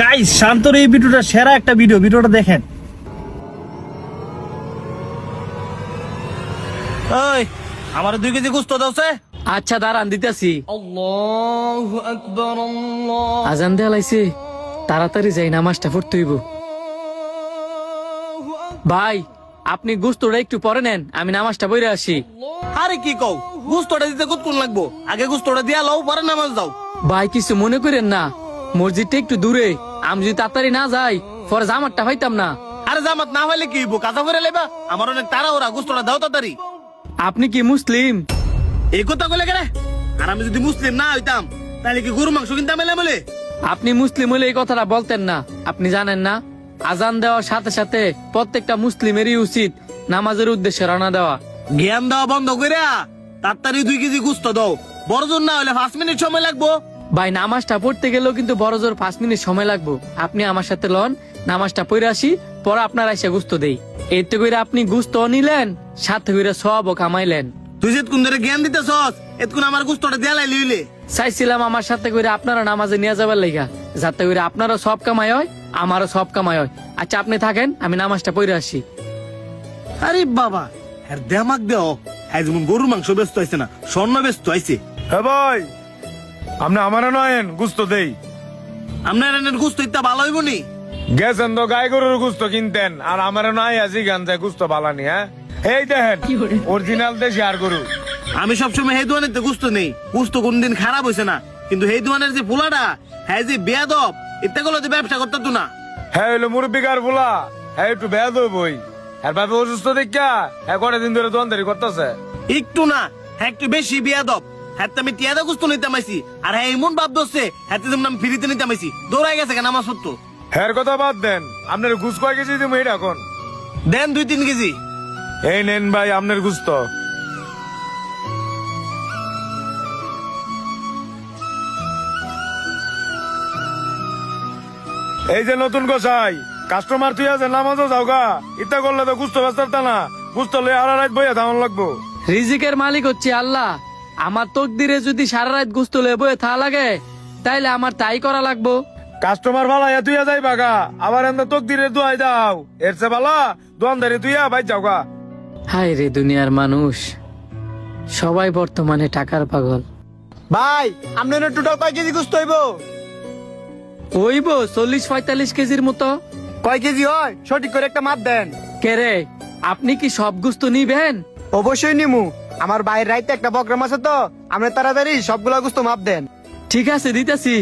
Guys, শান্তর এই ভিডিওটা সেরা একটা ভিডিওটা দেখেন। ওই আমার 2 কেজি গোশত দাওছে। আচ্ছা দাঁড়ান দিতেছি। আল্লাহু আকবার আল্লাহ। আজান দেয়া লাইছে, তাড়াতাড়ি যাই নামাজটা পড়তে হইব। ভাই আপনি গুস্তটা একটু পরে নেন, আমি নামাজটা পড়ে আসি। আরে কি কও, গোশতটা দিতে কতক্ষণ লাগবো? আগে গোশতটা দিয়া লও, পরে নামাজ দাও। ভাই কিছু মনে করেন না, মসজিদটা একটু দূরে, আমি যদি তাড়াতাড়ি না যাই পরে জামাতটা পাইতাম না। আরে জামাত না হইলে কি হইব, কাজা করে লেবা। আমার অনেক তাড়াহুড়া, গোশতটা দাও তাড়াতাড়ি। আপনি কি মুসলিম? এই কথা কইলে কেন? আর আমি যদি মুসলিম না হইতাম তাহলে কি গরু মাংস কিনতাম এলে বলে? আপনি মুসলিম হলে এই কথাটা বলতেন না। আপনি জানেন না, আজান দেওয়ার সাথে সাথে প্রত্যেকটা মুসলিমেরই উচিত নামাজের উদ্দেশ্যে রওনা দেওয়া। জ্ঞান দেওয়া বন্ধ কইরা তাড়াতাড়ি 2 কেজি গোশত দাও। বড় জোর না হলে 5 মিনিট সময় লাগবো। ভাই নামাজটা পড়তে গেলেও কিন্তু বড় জোর 5 মিনিট সময় লাগবে। আপনি আমার সাথে লন, নামাজটা পড়ে আসি, পরে আপনার এসে গুস্ত দেই। এতে করে আপনি গুস্ত নিলেন, সাথে করে সবও কামাইলেন। তুই যে কোন ধরে জ্ঞান দিতেছস, এতক্ষণ আমার গোশতটা দিয়া লাইলি হইলে। চাইছিলাম আমার সাথে করে আপনারা নামাজে নিয়ে যাবার লাইগা, যাতে করে আপনারও সব কামাই হয়, আমারও সব কামাই হয়। আচ্ছা আপনি থাকেন, আমি নামাজটা পড়ে আসি। আরে বাবা, আর দেমাক দেও। হ্যাঁ যেমন গরুর মাংস ব্যস্ত হয়েছে না, স্বর্ণ ব্যস্ত হয়েছে। হ্যাঁ ভাই, আপনি আমার নয়েন গুস্ত দেই। আপনার এনের গোশত ইত্যা ভালো হইব নি? গেছেন তো গাই গরুর গুস্ত কিনতেন, আর আমার নাই আজি গান যায় গুস্ত বালানি। হ্যাঁ এই দেখেন অরিজিনাল দেশি আর গরু। আমি সবসময় সেই দোয়ানের গোশত নেই, গোশত কোনদিন খারাপ হয়েছে না। কিন্তু সেই দোয়ানের যে পোলাটা, হ্যাঁ যে বেয়াদব, ইত্যা গুলো ব্যবসা করতে তো না। হ্যাঁ হইলো মুরব্বিকার বলা, হ্যাঁ একটু বেদ বই। আর ভাবে অসুস্থ দেখা হ্যাঁ কটা দিন ধরে দোয়ানদারি করতেছে। একটু না, হ্যাঁ একটু বেশি বেয়াদব। হ্যাঁ আমি টিয়াদা গোশত নিতে মাইছি, আর হ্যাঁ এমন ভাব ধরছে হ্যাঁ যেমন আমি ফ্রিতে নিতে মাইছি। দৌড়াই গেছে কেন আমার সত্য। হ্যাঁ কথা বাদ দেন, আপনার ঘুষ কয় কেজি দিব এটা এখন? দেন 2-3 কেজি। এই নেন ভাই আপনার গুস্ত। এই যে নতুন গোসাই কাস্টমার তুই আছে, নামাজও যাও গা। ইত্যা করলে তো গুস্ত ব্যস্ত না, গুস্ত লয়ে আর রাত বইয়া থামান লাগবো। রিজিকের মালিক হচ্ছে আল্লাহ। আমার তকদিরে যদি সারা রাত গুস্ত লয়ে বয়ে থা লাগে, তাইলে আমার তাই করা লাগবো। কাস্টমার ভালা তুই যাই বাগা, আবার এন্দা তোক দিরে দুয়াই দাও। এর চে ভালা দোয়ানদারি তুই ভাই যাও গা। হায় রে দুনিয়ার মানুষ, সবাই বর্তমানে টাকার পাগল। ভাই আপনার টোটাল কয় কেজি গোশত হইব? হইব 40-45 কেজির মতো। কয় কেজি হয় সঠিক করে একটা মাপ দেন। কে রে, আপনি কি সব গুস্ত নিবেন? অবশ্যই নিমু, আমার বাইরের রাইতে একটা প্রোগ্রাম আছে তো, আপনি তাড়াতাড়ি সবগুলা গুস্ত মাপ দেন। ঠিক আছে দিতেছি।